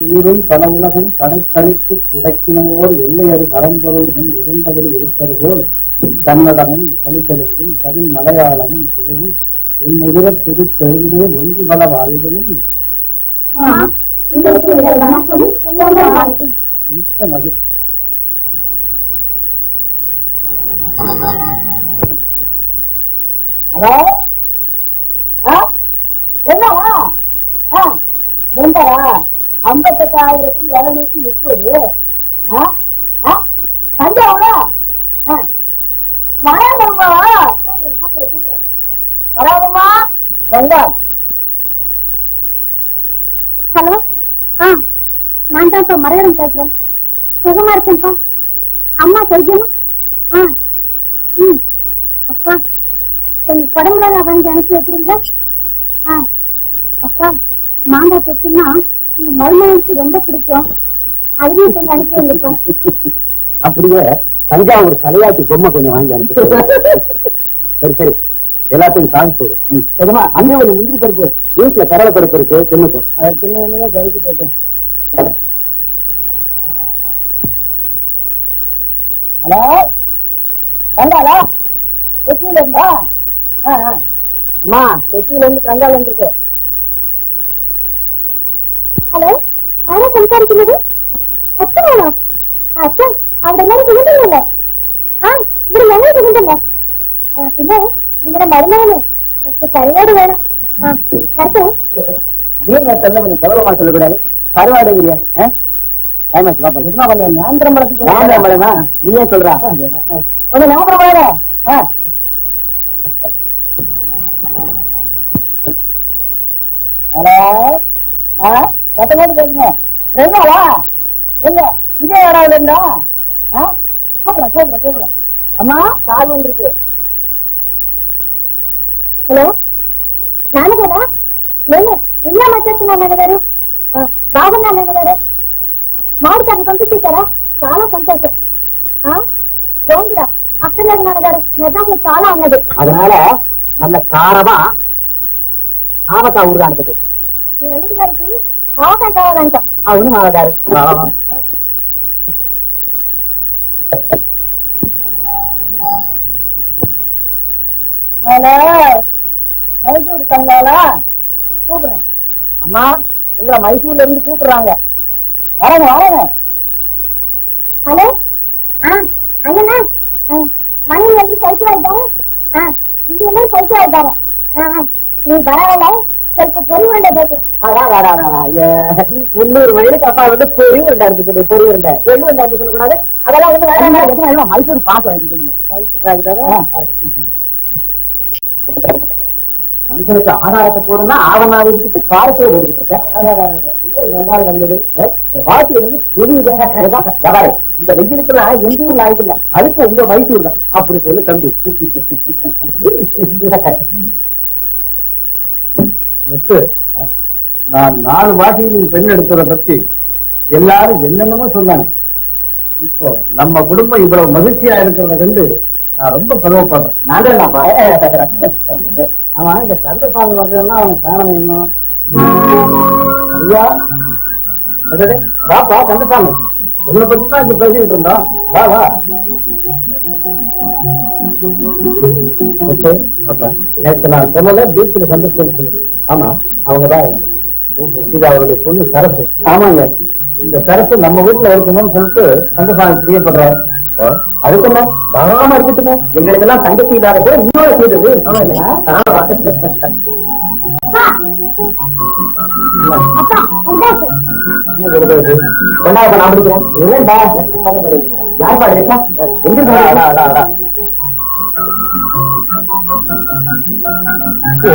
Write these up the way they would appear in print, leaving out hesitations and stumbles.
சூரும் பல உலகம் படைத்தளித்து துடைக்கினோர் எல்லையது பரம்பொருள் இருந்தபடி இருப்பது போல் கன்னடமும் கலித்தெலுங்கும் தமிழ் மலையாளமும் இதுவும் உன் முதிர துடித்தெழுந்தே ஒன்று பல வாயிலும் மிக்க மகிழ்ச்சி. மெம்பரா 58,730 தஞ்சாவூரா வராதம்மா வராதம்மா வெங்காய். ஹலோ, நான் தான் இப்ப மறையரம் பேசுறேன். சுகமா இருக்கேன்ப்பா. அம்மா சொல்லியமா? அப்பா கொஞ்சம் குடம்புல வாங்கி அனுப்பி வைக்கிறீங்களா? அப்பா மாங்காய் தொட்டுன்னா உங்க மருமகனுக்கு ரொம்ப பிடிக்கும். அதுலயும் கொஞ்சம் அனுப்பி வைங்கப்பா. அப்படியே தஞ்சாவூர் தலையாட்டி பொம்மை கொஞ்சம் வாங்கி அனுப்பி. சரி சரி, எல்லாத்தையும் காசு போடு. அங்கே ஒரு முந்திரி பருப்பு வீட்டுல கடலை பருப்பு இருக்கு, தின்னுக்கும். அதை தின்னு கழிச்சு போட்டேன். ஹலோ கங்காலா, கொச்சியில இருந்தா? அம்மா கொச்சியில இருந்து கங்கால இருக்கு. ஹலோ, யாரா சம்சாரிக்கிறது? அச்சா அச்சா அவட எல்லாரும் விழுந்துருங்க. இவரு என்ன விழுந்துங்க? பின்ன இங்கட மருமகனு கருவாடு வேணும். நீங்க சொல்ல கொஞ்சம் கவலமா சொல்லக்கூடாது. கருவாடுங்கிறியா? ஞாபகமா நீயே சொல்றா? கொஞ்சம் ஞாபகம் வேற. ஹலோ, கட்டமாட்டு பேசுங்க. ரெண்டாளா? எங்க இதே யாராவது இருந்தா? கூப்பிடுறேன். அம்மா கால் வந்துருக்கு. హలో, నాన్నగారా? నేను ఎలా మాట్లాడుతున్నాను నాన్నగారు? బాగున్నా నాన్నగారు? మామిడికాయ పంపించేశారా? చాలా సంతోషం. గోంగూర అక్కర్లేదు నాన్నగారు, నిజంగా చాలా ఉన్నది. அதனால நல்ல காரமா ஆவக்காய் ஊறுகாய் அனுப்பிட்டு. మీ అల్లుడి గారికి ఆవకాయ కావాలంట. అవును మావగారు. ஹலோ, மைசூர் கங்காலா? கூப்பிடுறேன். அம்மா உங்களை மைசூர்ல இருந்து கூப்பிடுறாங்க. வரங்க. హలో, అయ్యనా మనీ ఎందుకు పైకి అవుతారు? ఇది ఎందుకు పైకి అవుతారు? நீ பரவாயில்ல, ಸ್ವಲ್ಪ பொறி உருண்டை போட்டு. 300 மைலுக்கு அப்பா வந்து பொறி உருண்டை இருக்கு. பொறி உருண்டை எள்ளு உருண்டை சொல்லக்கூடாது. அதெல்லாம் வந்து மைசூர் பாக்கு வாங்கிட்டு சொல்லுங்க. மனுஷனுக்கு ஆதாரத்தை போடுனா ஆவணா வச்சுட்டு காரத்தை ஓடிக்கிட்டு வந்தால் வந்தது வாசி வந்து புரியுது. இந்த வெயிலுக்குலாம் எங்க ஊர்ல ஆயிட்டு இல்ல, அதுக்கு உங்க மைசூர் தான். அப்படி சொல்லு தம்பி. முத்து, நான் 4 வாட்டியில் நீ பெண் எடுத்ததை பத்தி எல்லாரும் என்னென்னமோ சொன்னாங்க. இப்போ நம்ம குடும்பம் இவ்வளவு மகிழ்ச்சியா இருக்கிறத கண்டு நான் ரொம்ப பெருமைப்படுறேன். அவன் இந்த கந்தசாமி வந்ததுன்னா அவன் காரணம் என்ன? ஐயா வாப்பா கந்தசாமி, உன்னை பத்தி தான் இங்க பேசிக்கிட்டு இருந்தோம். வா. நேற்று நான் சொன்னல பீச்சில் சந்திச்சு. ஆமா, அவங்கதான் இது அவருடைய பொண்ணு சரசு. ஆமாங்க, இந்த சரசு நம்ம வீட்டுல இருக்கணும்னு சொல்லிட்டு கந்தசாமி பிரியப்படுறாரு. அதுக்கு என்ன கவனமா இருக்கட்டுமே, எங்களுக்கு எல்லாம் தங்கச்சி இல்லாத கூட இன்னொரு செய்தது.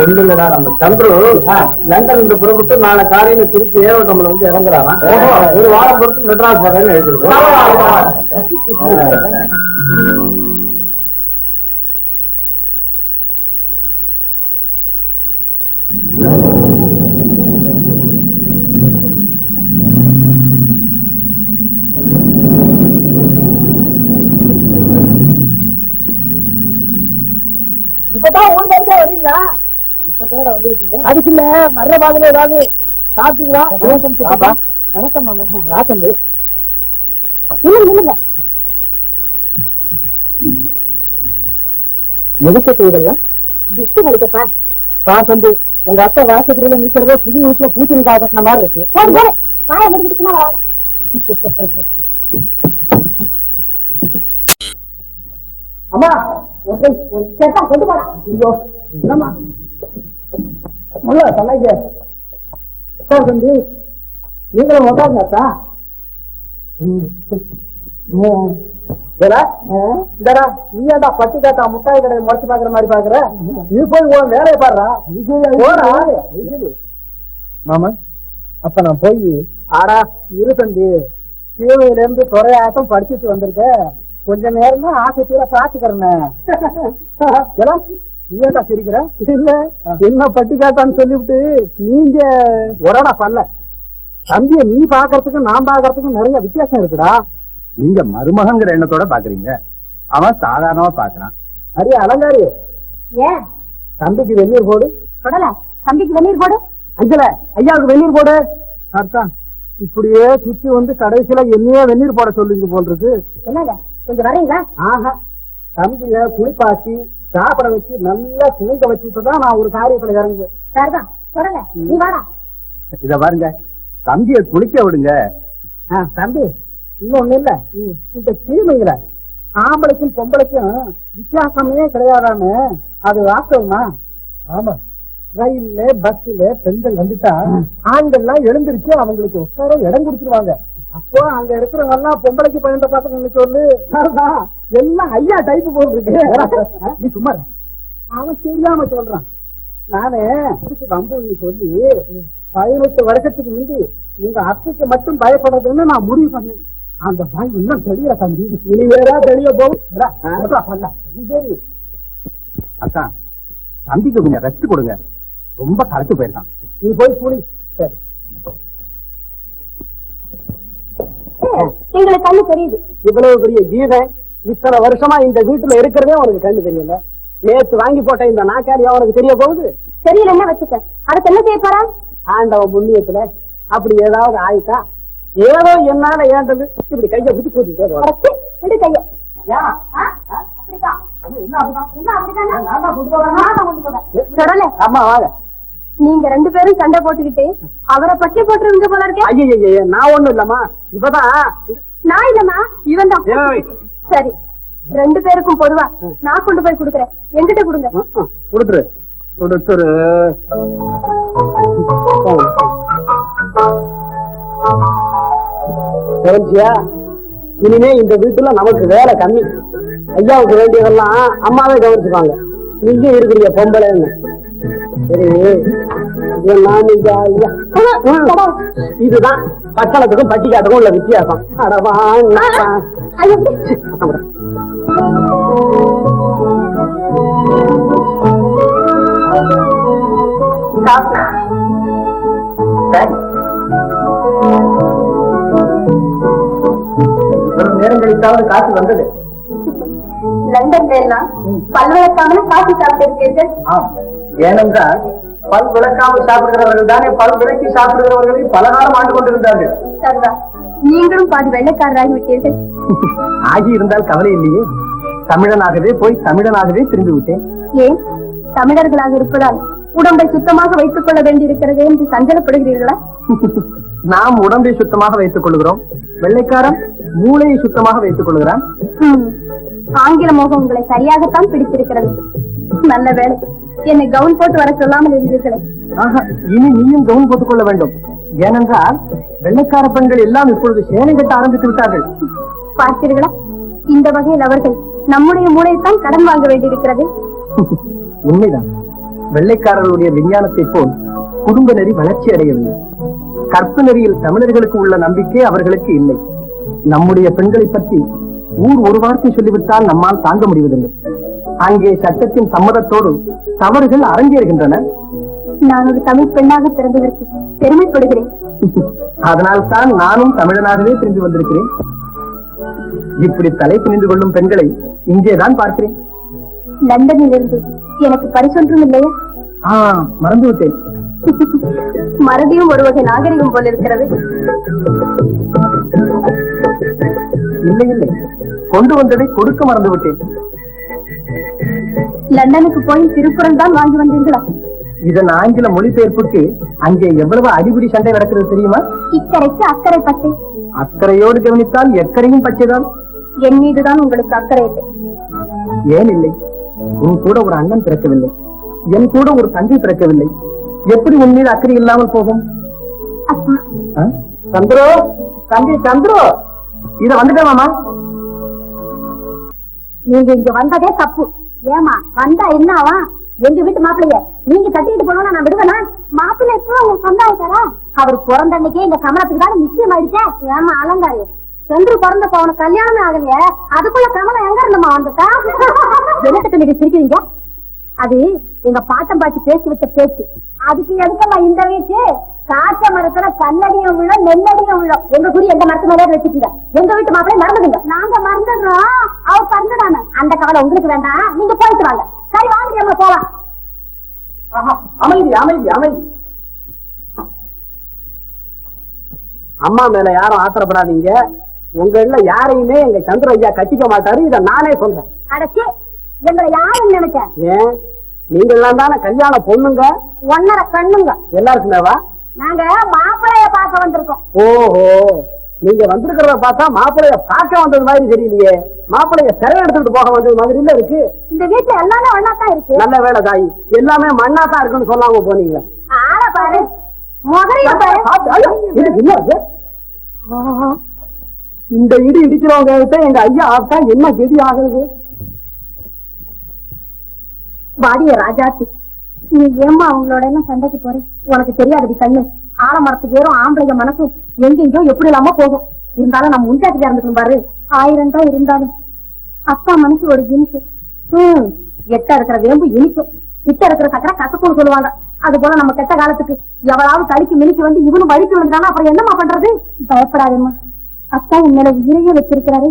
ஒண்ணுலடா, நம்ம சந்துரு லண்டன் புறப்பட்டு நாளை காலையில திருப்பி ஏரோட்டம்ல வந்து இறங்குறாராம். ஒரு வாரம் பொறுத்து மெட்ராஸ் போறேன்னு எழுதிருக்கோம். இப்பதான் ஊர் வரைக்கும் வரீங்களா? இப்பதான் வந்துட்டு இருக்கேன். அதுக்கு இல்ல வர்ற பாதையில ஏதாவது சாப்பிட்டீங்களா? வணக்கம் மாமா. ராசந்து இல்லைங்க எதுக்கு இதெல்லாம் திஷ்டி கழிக்கப்பா. ராசந்து உங்க அத்தை வாசத்துல நிக்கிறதோ புது வீட்டுல பூச்சணிக்காய் கட்டின மாதிரி இருக்கு. போடு போடு, காய முடிஞ்சுட்டுனா வாங்க. அம்மா ஒரு செத்தா கொண்டு போடா. ஐயோ என்னம்மா முல்ல சொன்னாங்க தம்பி நீங்களும் உட்காருங்கத்தா. நீ ஏண்டா பட்டி காட்டா முட்டாய் கடையை முறைச்சு பாக்குற மாதிரி பாக்குற? நீ போய் உன் வேலையை பாடுறா. மாமா அப்ப நான் போய் ஆடா இரு தம்பி, கீழையில இருந்து துறையாட்டம் படிச்சுட்டு வந்திருக்க, கொஞ்ச நேரம் தான் ஆசைத்தீர பாத்துக்கிறேன். நீ ஏண்டா சிரிக்கிற? இல்ல என்ன பட்டி காட்டான்னு சொல்லிவிட்டு நீங்க ஒரடா பண்ண தம்பிய நீ பாக்குறதுக்கும் நான் பாக்குறதுக்கும் நிறைய வித்தியாசம் இருக்குடா. நீங்க மருமகங்கிற எண்ணத்தோட பாக்குறீங்க, அவன் சாதாரணமா பாக்குறான். அரிய அலங்காரி, ஏன் தம்பிக்கு வெந்நீர் போடு. தொடல, தம்பிக்கு வெந்நீர் போடு. அஞ்சல ஐயாவுக்கு வெந்நீர் போடு. அர்த்தம் இப்படியே சுத்தி வந்து கடைசியில என்னையே வெந்நீர் போட சொல்லுங்க போல் இருக்கு. என்னங்க கொஞ்சம் வரீங்களா? ஆஹா, தம்பிய குளிப்பாட்டி சாப்பிட வச்சு நல்லா சுங்க வச்சுட்டுதான் நான் ஒரு காரியத்துல இறங்குவேன். சரிதான், தொடல நீ வாடா. இத பாருங்க, தம்பிய குளிக்க விடுங்க. தம்பி இன்னொன்னு இல்ல, இந்த தீமையில ஆம்பளைக்கும் பொம்பளைக்கும் வித்தியாசமே கிடையாதான்னு அது வாஸ்தவமா? ஆமா, ரயில்ல பஸ்ல பெண்கள் வந்துட்டா ஆண்கள்லாம் எழுந்திருச்சு அவங்களுக்கு உட்கார இடம் கொடுத்துருவாங்க. அப்போ அங்க இருக்கிறவங்க எல்லாம் பொம்பளைக்கு பயந்த பார்த்து சொல்லு, எல்லாம் ஐயா டைப்பு போட்டுருக்கு. நீ சும்மா அவன் தெரியாம சொல்றான். நானே வம்பு சொல்லி 18 வருஷத்துக்கு முந்தி உங்க அத்தைக்கு மட்டும் பயப்படுறதுன்னு நான் முடிவு பண்ணேன். அந்த பாய் இன்னும் தெரியல தம்பி, இனி வேற தெரிய போகும். சரி அக்கா, தம்பிக்கு கொஞ்சம் ரெஸ்ட் கொடுங்க, ரொம்ப களைச்சு போயிருக்கான். நீ போய் கூலி. சரி எங்களுக்கு கண்ணு தெரியுது. இவ்வளவு பெரிய கீதை இத்தனை வருஷமா இந்த வீட்டுல இருக்கிறதே உனக்கு கண்ணு தெரியல. நேற்று வாங்கி போட்ட இந்த நாக்காரியா உனக்கு தெரிய போகுது? தெரியல என்ன வச்சுக்க, அதுக்கு என்ன செய்ய போறா? ஆண்டவன் புண்ணியத்துல அப்படி ஏதாவது ஆயிட்டா ஏதோ என்னால ஏண்டது இப்படி கைய புத்தி கூட்டிட்டே விடு கைய. அம்மா வாங்க. நீங்க 2 பேரும் சண்டை போட்டுக்கிட்டு அவரை பட்டி போட்டுருங்க போல இருக்கேன். ஐயா நான் ஒண்ணும் இல்லம்மா, இப்பதான் நான் இல்லம்மா இவன் தான். சரி 2 பேருக்கும் பொதுவா நான் கொண்டு போய் கொடுக்குறேன், என்கிட்ட கொடுங்க. கொடுத்துரு கொடுத்துரு. தெரிஞ்சியா, இனிமே இந்த வீட்டுல நமக்கு வேலை கம்மி. ஐயாவுக்கு வேண்டியதெல்லாம் அம்மாவே கவனிச்சுப்பாங்க. நீங்க இருக்கிறீங்க பொம்பளைன்னு. சரி இதுதான் பட்டணத்துக்கும் பட்டிக்காட்டுக்கும் உள்ள வித்தியாசம். நேரம் கழித்தாவது காசு வந்தது. லண்டன்ல எல்லாம் பல்வழக்காமல் காசு சாப்பிட்டிருக்கீர்கள். ஏனென்றால் பல் விளக்காமல் சாப்பிடுகிறவர்கள் தானே பல் விளக்கி சாப்பிடுகிறவர்களை பலகாலம் ஆண்டு கொண்டிருந்தார்கள். சரிதான், நீங்களும் பாதி வெள்ளைக்காரராகி விட்டீர்கள். ஆகி இருந்தால் கவலை இல்லையே, தமிழனாகவே போய் தமிழனாகவே திரும்பி விட்டேன். ஏன் தமிழர்களாக இருப்பதால் உடம்பை சுத்தமாக வைத்துக் கொள்ள வேண்டியிருக்கிறது என்று சஞ்சலப்படுகிறீர்களா? நாம் உடம்பை சுத்தமாக வைத்துக் கொள்கிறோம், வெள்ளைக்காரன் மூளையை சுத்தமாக வைத்துக் கொள்கிறான். ஆங்கில மோகம் உங்களை சரியாகத்தான் பிடித்திருக்கிறது. நல்ல வேலை என்னை கவுன் போட்டு வர சொல்லாமல் இருந்தீர்களே. இனி நீயும் கவுன் போட்டுக் கொள்ள வேண்டும். ஏனென்றால் வெள்ளைக்கார பெண்கள் எல்லாம் இப்பொழுது சேனை கட்ட ஆரம்பித்து விட்டார்கள். பார்த்தீர்களா, இந்த வகையில் அவர்கள் நம்முடைய மூளையைத்தான் கடன் வாங்க வேண்டியிருக்கிறது. உண்மைதான், வெள்ளைக்காரர்களுடைய விஞ்ஞானத்தை போல் குடும்ப நெறி வளர்ச்சி அடையவில்லை. கற்பு நெறியில் தமிழர்களுக்கு உள்ள நம்பிக்கை அவர்களுக்கு இல்லை. நம்முடைய பெண்களை பற்றி ஊர் ஒரு வார்த்தை சொல்லிவிட்டால் நம்மால் தாங்க முடிவதில்லை. அங்கே சட்டத்தின் சம்மதத்தோடு தவறுகள் அரங்கேறுகின்றன. நான் ஒரு தமிழ் பெண்ணாக பிறந்ததற்கு பெருமைப்படுகிறேன். அதனால் தான் நானும் தமிழனாகவே திரும்பி வந்திருக்கிறேன். இப்படி தலை குனிந்து கொள்ளும் பெண்களை இங்கேதான் பார்க்கிறேன். லண்டனில் இருந்து எனக்கு பரிசொன்றும் இல்லையா? மறந்து விட்டேன். மறுபடியும் ஒரு வகை நாகரிகம் போல இருக்கிறது. இல்லை இல்லை, கொண்டு வந்ததை கொடுக்க மறந்து விட்டேன். லண்டனுக்கு போய் திருக்குறள் தான் வாங்கி வந்தீர்களா? இதன் ஆங்கில மொழிபெயர்ப்புக்கு அங்கே எவ்வளவு அடிபடி சண்டை நடக்கிறது தெரியுமா? இக்கரைக்கு அக்கறை பச்சை. அக்கறையோடு கவனித்தால் எக்கரையும் பச்சைதான். என் மீதுதான் உங்களுக்கு அக்கறை இல்லை. ஏன் இல்லை? உன் கூட ஒரு அண்ணன் பிறக்கவில்லை, என் கூட ஒரு தங்கை பிறக்கவில்லை. எப்படி உன் மீது அக்கறை இல்லாமல் போகும்? சந்திரோ, தம்பி சந்திரோ, இத வந்துட்டேன் மாமா. நீங்க இங்க வந்ததே தப்பு. ஏமா வந்தா என்னவா? எங்க வீட்டு மாப்பிள்ளைய நீங்க கட்டிட்டு போனா நான் விடுவேனா? மாப்பிள்ளை எப்போ உங்களுக்கு சொந்தாயிட்டாரா? அவர் பிறந்த அன்னைக்கே இந்த கமலத்துக்கு தான் நிச்சயம் ஆயிடுச்சா? ஏமா அலங்காரி, சென்று பிறந்த போன கல்யாணமே ஆகலையே, அதுக்குள்ள கமலம் எங்க இருந்தமா வந்துட்டா? என்னத்துக்கு நீங்க சிரிக்கிறீங்க? அது எங்க பாட்டம் பாட்டி பேசி வச்ச பேச்சு. அதுக்கு எதுக்கமா இந்த வீச்சு? காய்ச்ச மரத்துல கல்லடியும் உள்ள நெல்லடியும் உள்ள எங்க குறி எந்த மரத்து மேலே வச்சுக்கீங்க. எங்க வீட்டு மாப்பிள்ளை மறந்துடுங்க. நாங்க மறந்துடுறோம், அவர் பிறந்துடாம. அந்த கவலை உங்களுக்கு வேண்டாம், நீங்க போயிட்டு வாங்க. சரி வாங்க, நம்ம போலாம். அமைதி அமைதி அமைதி. அம்மா மேல யாரும் ஆத்திரப்படாதீங்க. உங்கள யாரையுமே எங்க சந்திர ஐயா கட்டிக்க மாட்டாரு, இத நானே சொல்றேன். அடைச்சி எங்களை யாருன்னு நினைச்ச? ஏன், நீங்க எல்லாம் தானே கல்யாண பொண்ணுங்க, ஒன்னரை கண்ணுங்க. எல்லாருக்குமேவா? நாங்க மாப்பிள்ளைய பார்க்க வந்திருக்கோம். ஓஹோ, நீங்க வந்திருக்கிறத பார்த்தா மாப்பிள்ளைய பார்க்க வந்தது மாதிரி தெரியலையே, மாப்பிள்ளைய சிறை எடுத்துட்டு போக வந்தது மாதிரி இல்ல இருக்கு. இந்த வீட்டுல எல்லாமே ஒன்னாத்தான் இருக்கு. நல்ல வேலை தாயி, எல்லாமே மண்ணாத்தான் இருக்குன்னு சொல்லாம போனீங்க. ஆள பாரு, முகரைய பாரு. இந்த இடி இடிக்கிறவங்க கிட்ட எங்க ஐயா ஆத்தா என்ன கெதி ஆகுது? வாடிய ராஜாத்தி, நீ ஏமா அவங்களோட எல்லாம் சண்டைக்கு போற? உனக்கு தெரியாதடி கண்ணு. ஆலமரத்துக்கு ஏறும் ஆம்பளைங்க மனசும் எங்கெங்கயோ எப்படி இல்லாம போகும். இருந்தாலும் நம்ம முன்சாட்டியா இருந்துக்கணும் பாரு. 1000 தான் இருந்தாலும் அப்பா மனசு ஒரு இனிப்பு. எட்ட இருக்கிற வேம்பு இனிக்கும், கிட்ட இருக்கிற சக்கரை கசப்புன்னு சொல்லுவாங்க. அது போல நம்ம கெட்ட காலத்துக்கு எவளாவது தலிக்கு மினிக்கு வந்து இவனும் வலிக்கு விழுந்தானா அப்புறம் என்னமா பண்றது? பயப்படாதேம்மா, அப்பா உன் மேல உயிரையே வச்சிருக்கிறாரு.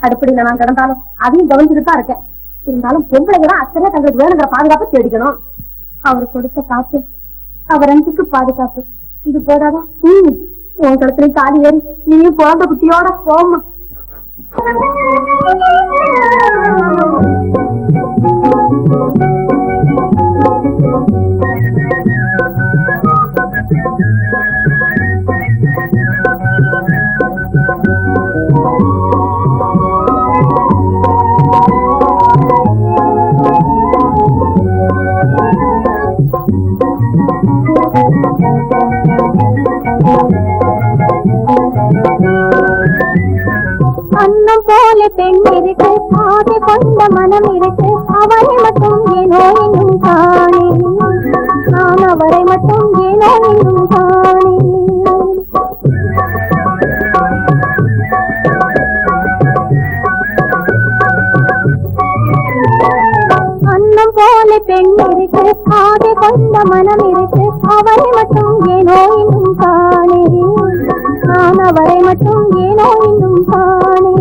அடுப்படியில நான் கிடந்தாலும் அதையும் கவனிச்சுட்டு தான் இருக்கேன். இருந்தாலும் பொம்பளைங்க தான் அத்தனை தங்களுக்கு வேணுங்கிற பாதுகாப்பு தேடிக்கணும். அவர் கொடுத்த காப்பு அவர் அன்புக்கு பாதுகாப்பு. இது போதாதா? உன் கழுத்துல தாலி ஏறி நீயும் குழந்தை குட்டியோட போமா. அன்னம் போல பெண் இருக்கு, ஆதி கொண்ட மனம் இருக்கு, அவரை மட்டும் ஏனோ இன்னும் காணே, நான் அவரை மட்டும் ஏனோ இன்னும் காணே. அன்னம் போல பெண் இருக்கு, ஆதி கொண்ட மனம் இருக்கு, அவரை மட்டும் ஏனோ இன்னும் காணே, நான் அவரை மட்டும் ஏனோ இன்னும் காணே.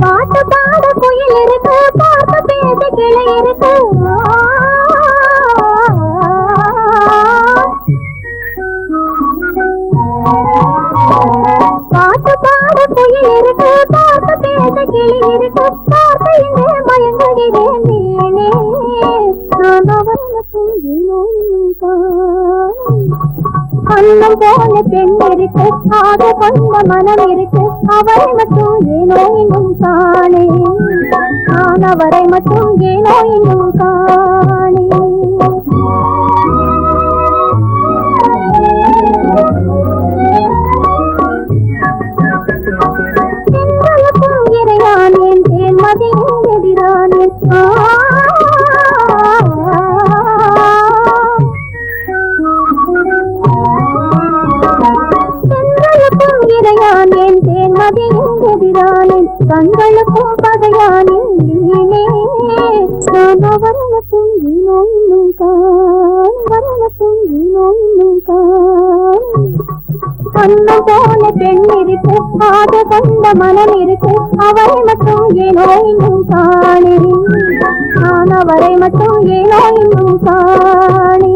பாட்டு பாட குயில் இருக்கு, பார்த்து பேச கிளை இருக்கு, பாட்டு பாட குயில் இருக்கு, பார்த்து பேச கிளி இருக்கு, பார்த்து இங்கே மயங்குகிறேன் நீனே, நான் அவரை மட்டும் ஏனோ இன்னும் காணே. அன்னம் போல பெண் இருக்கு, ஆதி கொண்ட மனம் இருக்கு, அவரை மட்டும் ஏனோ இன்னும் காணே, நான் அவரை மட்டும் ஏனோ இன்னும் காணே. சென்றலுக்கும் இறையானேன், தேன்மதியின் எதிரானேன், சென்றலுக்கும் இறையானேன், தேன்மதியின் எதிரானேன், கண்களுக்கும் பகையானேன் நீனே, நான் அவரை மட்டும் ஏனோ இன்னும் காணே, அவரை மட்டும் ஏனோ இன்னும் காணே. அண்ணன் போல பெண் இருக்கு ஆக கொண்ட மனம் இருக்கு அவரை மட்டும் ஏனோ இன்னும் காணே நான் அவரை மட்டும் ஏனோ இன்னும் காணே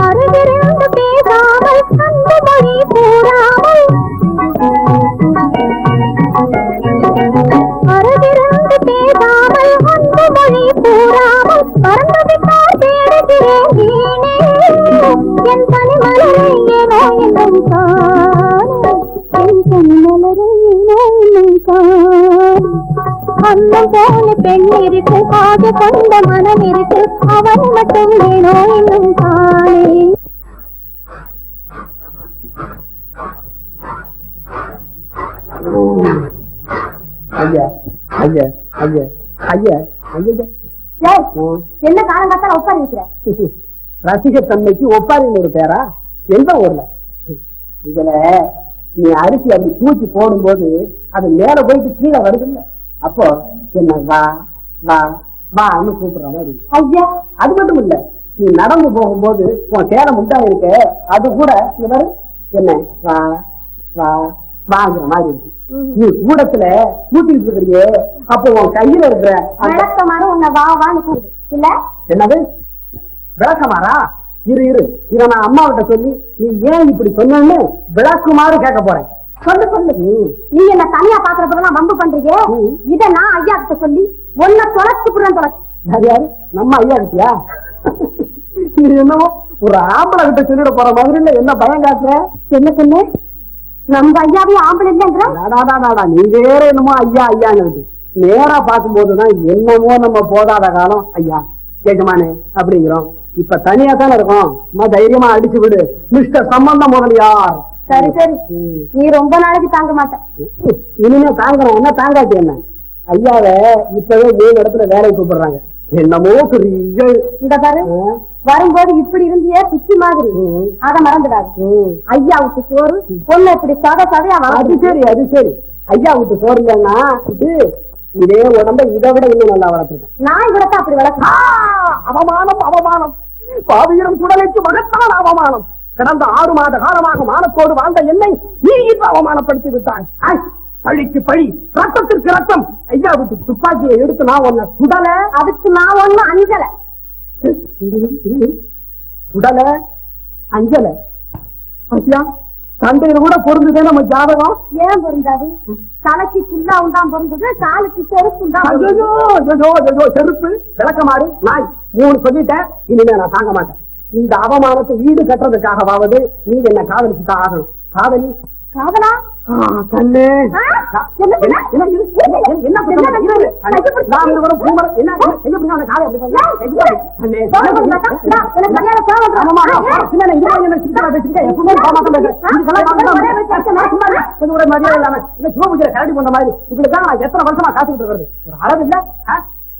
அருகிருந்து பேசாமல் அந்த மொழி கூறாமல் அருகிருந்து பேசாமல் அந்த மொழி கூறாமல் பறந்துவிட்டார் தேடுகிறேன் வீணே என் பனிமலரை ஏனோ என்னும் காண என் பனிமலரை ஏனோ என்னும் காண அண்ணன் போல பெண் இருக்கு ஆக கொண்ட மனம் இருக்கு அவன் மட்டும் ஏனோ இன்னும் காணே ஐயா ஐயா ஐயா ஐயா ஐயா என்ன காலம் காத்தால உட்கார இருக்கிற ரசிகத்தன்மைக்கு ஒப்பாரின்னு ஒரு பேரா எந்த ஊர்ல இதுல நீ அரிசி அப்படி தூக்கி போடும்போது அது மேல போயிட்டு கீழே வருதுல்ல அப்போ என்ன வா வா வான்னு கூப்பிடுற மாதிரி ஐயா அது மட்டும் இல்ல நீ நடந்து போகும்போது உன் சேலம் முட்டா இருக்க அது கூட இவர் என்ன வா வா வாங்குற மாதிரி இருக்கு நீ கூடத்துல கூட்டிட்டு இருக்கிறியே அப்போ உன் கையில இருக்கிற விளக்கமான உன்னை வா வான்னு கூப்பிடு இல்ல என்னது விளக்கமாறா இரு இரு இத நான் அம்மா கிட்ட சொல்லி நீ ஏன் இப்படி சொன்னு விளக்குமாறு கேட்க போறேன் சொல்லு சொல்லு நீ என்ன தனியா பாக்குறப்பதான் வம்பு பண்றீங்க இத நான் ஐயா கிட்ட சொல்லி ஒன்ன தொலைச்சு புறம் தொலைச்சு யாரு யாரு நம்ம ஐயா கிட்டியா நீ என்னமோ ஒரு ஆம்பளை கிட்ட சொல்லிட போற மாதிரி இல்ல என்ன பயம் காட்டுற என்ன சொல்லு நம்ம ஐயாவே ஆம்பளை இல்லைங்கிற நீ வேற என்னமோ ஐயா ஐயாங்கிறது நேரா பார்க்கும்போதுதான் என்னமோ நம்ம போதாத காலம் ஐயா கேட்கமானே அப்படிங்கிறோம் இப்ப தனியா தானே இருக்கோம் நம்ம தைரியமா அடிச்சு விடு மிஸ்டர் சம்பந்தம் முதலியார் சரி சரி நீ ரொம்ப நாளைக்கு தாங்க மாட்டேன் இனிமே தாங்குறோம் என்ன தாங்காச்சு என்ன ஐயாவை இப்பவே 7 இடத்துல வேலைக்கு கூப்பிடுறாங்க என்னமோ பெரிய இந்த பாரு வரும்போது இப்படி இருந்தியே குச்சி மாதிரி அத மறந்துடாது ஐயாவுக்கு சோறு பொண்ணு இப்படி சதையா அது சரி அது சரி ஐயாவுக்கு சோறு இல்லைன்னா இது இதே உடம்ப இதை விட இன்னும் நல்லா வளர்த்துருக்கேன் நாய் விடத்தான் அப்படி வளர்க்க அவமானம் அவமானம் பாவியிடம் குடலைக்கு மகத்தான அவமானம் கடந்த 6 மாத காலமாக மானத்தோடு வாழ்ந்த என்னை நீ இப்ப அவமானப்படுத்தி விட்டாய் பழிக்கு பழி ரத்தத்திற்கு ரத்தம் ஐயாவுக்கு துப்பாக்கியை எடுத்து நான் உன்னை சுடல அதுக்கு நான் ஒண்ணு அஞ்சல சுடல அஞ்சல ஐயா சண்டையில கூட பொருந்துதே நம்ம ஜாதகம் ஏன் பொருந்தாது தலைக்கு குல்லா உண்டாம் பொருந்தது காலுக்கு செருப்பு செருப்பு விளக்கமாறு நாய் 3 சொல்லிட்டேன் இனிமே நான் தாங்க மாட்டேன் இந்த அவமானத்தை ஈடு கட்டுறதுக்காகவாவது நீ என்ன காதலிச்சுதான் ஆகணும் காதலி காதலா கண்ணு எத்தனை வருஷமா காத்துக்கிட்டு இருக்கிறது ஒரு அளவு இல்ல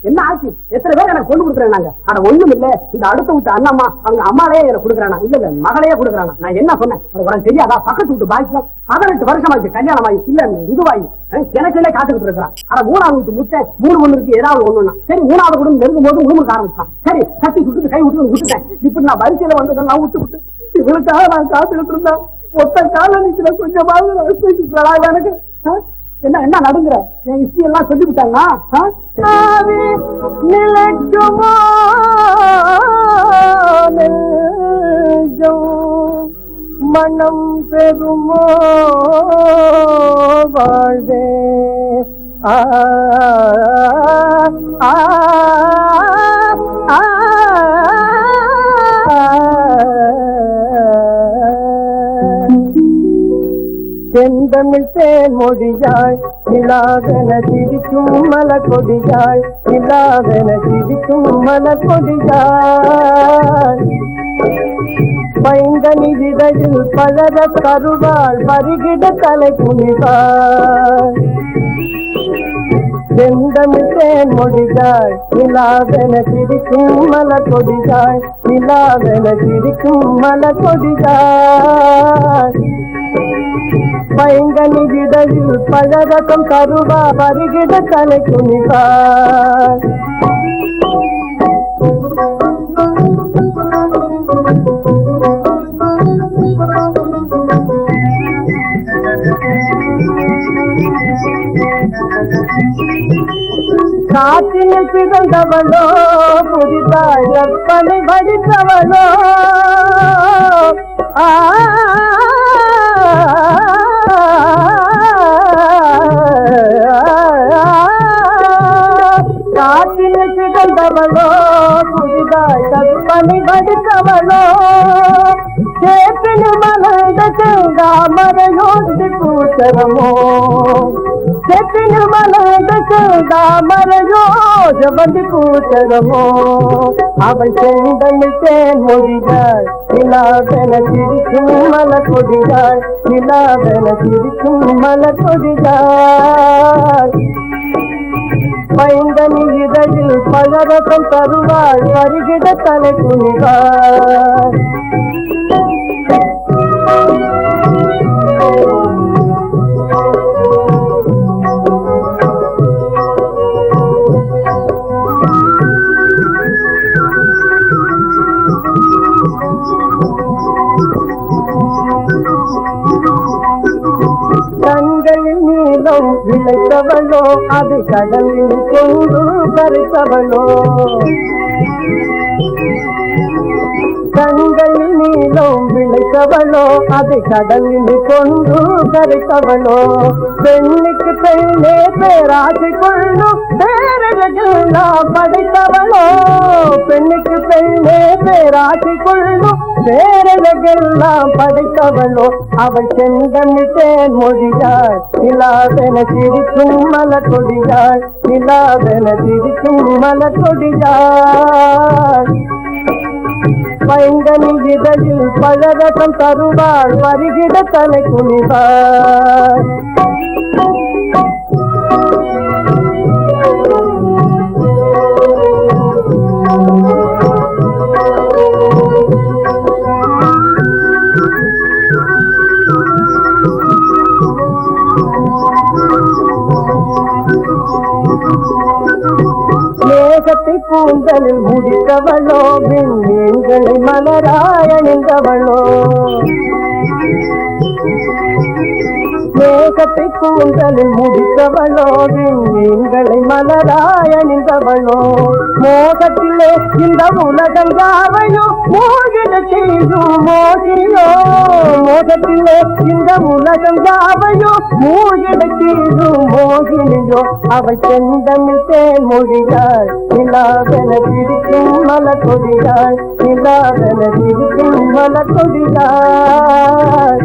என்ன ஆச்சு எத்தனை பேர் எனக்கு கொண்டு கொடுக்குறேன் நாங்க ஆனா ஒண்ணும் இல்ல இந்த அடுத்த விட்டு அண்ணம்மா அவங்க அம்மாலேயே எனக்கு கொடுக்குறானா இல்ல இல்ல மகளையே கொடுக்குறானா நான் என்ன சொன்னேன் உனக்கு தெரியாதா பக்கத்து விட்டு பாய்க்கு 18 வருஷமாச்சு கல்யாணம் ஆகி இல்ல இதுவாயி எனக்கு இல்ல காத்துக்கிட்டு இருக்கிறான் ஆனா 3ஆவது வீட்டு முட்டை 3 ஒண்ணு இருக்கு ஏதாவது ஒண்ணுன்னா சரி 3ஆவது குடும்பம் நெருங்கும் போது உணவுக்கு ஆரம்பிச்சான் சரி கட்டி சுட்டு கை விட்டு விட்டுட்டேன் இப்படி நான் வரிசையில வந்து நான் விட்டு விட்டு இவளுக்காக நான் காத்துக்கிட்டு இருந்தேன் ஒத்த கால நிக்கிற கொஞ்சமாவது எனக்கு என்ன என்ன நடுங்குற என் ஹிஸ்டரி எல்லாம் சொல்லி விட்டாங்களா நிலக்குமோ மனம் பெருமோ வாழ்வே ஆ ஆ ஆ செந்தமிழ் தேன் மொழியாய் நிலாவென சிரிக்கும் மலர் கொடியாய் நிலாவென சிரிக்கும் மலர் கொடியாய் பைங்கனி இதழில் பலர கருவாள் பருகிட தலை குனிவாய் செந்தமிழ் தேன் மொழியாய் நிலாவென சிரிக்கும் மலர் கொடியாய் நிலாவென சிரிக்கும் மலர் கொடியாய் பைங்கனி இதழில் பழரசம் கருவா பருகிட தலை குனிவாய் காற்றில் பிறந்தவளோ புதிதாய் கற்பனை படித்தவளோ காற்றில் பிறந்தவளோ புதிதாய் கற்பனை படித்தவளோ சேப்பின் மலர்ந்த செந்தாமரையோடு பூச்சரமோ சேப்பின் மலர்ந்த செந்தாமரையோ ஜபந்தி பூச்சரமோ அவள் செந்தமிழ் தேன் மொழியாள் நிலாவென சிரிக்கும் மலர் கொடியாள் நிலாவென சிரிக்கும் மலர் கொடியாள் பைந்தனி இதழில் பழரசம் தருவாள் வருகிட தலை குனிவாள் கண்களில் நீளம் விளைத்தவளோ அது கடலில் கொண்டு கரைத்தவளோ கண்களில் நீளம் விளைத்தவளோ அது கடலில் கொண்டு கரைத்தவளோ பெண்ணுக்கு பெண்ணே பேராசை கொள்ளும் பேரழகெல்லாம் படைத்தவளோ பெண்ணுக்கு பெண்ணே பேராசை கொள்ளும் பேரழகெல்லாம் படைத்தவளோ அவள் செந்தமிழ் தேன் மொழியாள் நிலாவென சிரிக்கும் மலர் கொடியாள் நிலாவென சிரிக்கும் மலர் கொடியாள் பைந்தனி இதழில் பழரசம் தருவாள் வருகிட தலை குனிவாள் மேகத்தை கூந்தலில் முடித்தவளோ விண்மீன்களை மலராய் அணிந்தவளோ மேகத்தை கூந்தலில் முடித்தவளோ விண்மீன்களை மலராய் அணிந்தவளோ மோகத்திலே இந்த உலகம் யாவையோ மோகிட செய்யும் மோகியோ மோகத்திலே இந்த உலகம் யாவையோ மோகிட செய்யும் மோகினியோ அவள் செந்தமிழ் தேன் மொழியாள் நிலாவென சிரிக்கும் மலர் கொடியாள் நிலாவென சிரிக்கும் மலர் கொடியாள்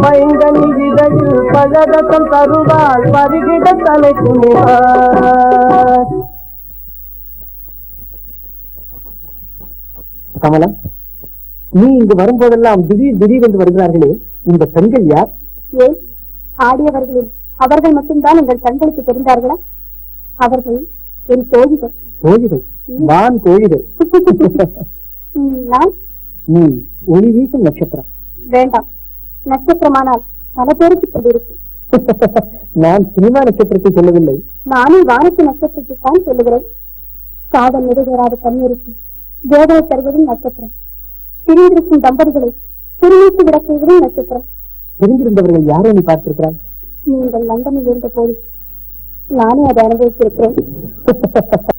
பைந்தனி இதழில் பழரசம் தருவாள் வருகிட தலை குனிவாள். கமலா, நீ இங்கு வரும்போதெல்லாம் திடீர் என்று வருகிறார்களே, இந்த பெண்கள் யார்? ஏன் ஆடியவர்களில் அவர்கள் மட்டும்தான் உங்கள் கண்களுக்கு தெரிந்தார்களா? அவர்கள் என் தோழிகள். கோழிகள்? வான் கோழிகள். நான் நீ ஒளி வீசும் நட்சத்திரம். வேண்டாம், நட்சத்திரமானால் பல பேருக்கு சொல்லியிருக்கும். நான் சினிமா நட்சத்திரத்தை சொல்லவில்லை. நானும் வானத்து நட்சத்திரத்தை தான் சொல்லுகிறேன். காதல் நிறைவேறாத கண்ணீருக்கு வேதனை தருவதும் நட்சத்திரம். பிரிந்திருக்கும் தம்பதிகளை திருநீட்டு விட செய்வதும் நட்சத்திரம். பிரிந்திருந்தவர்கள் யாரை நீ பார்த்திருக்கிறாய்? நீங்கள் லண்டனில் இருந்த போது நானே அதை அனுபவித்திருக்கிறேன்.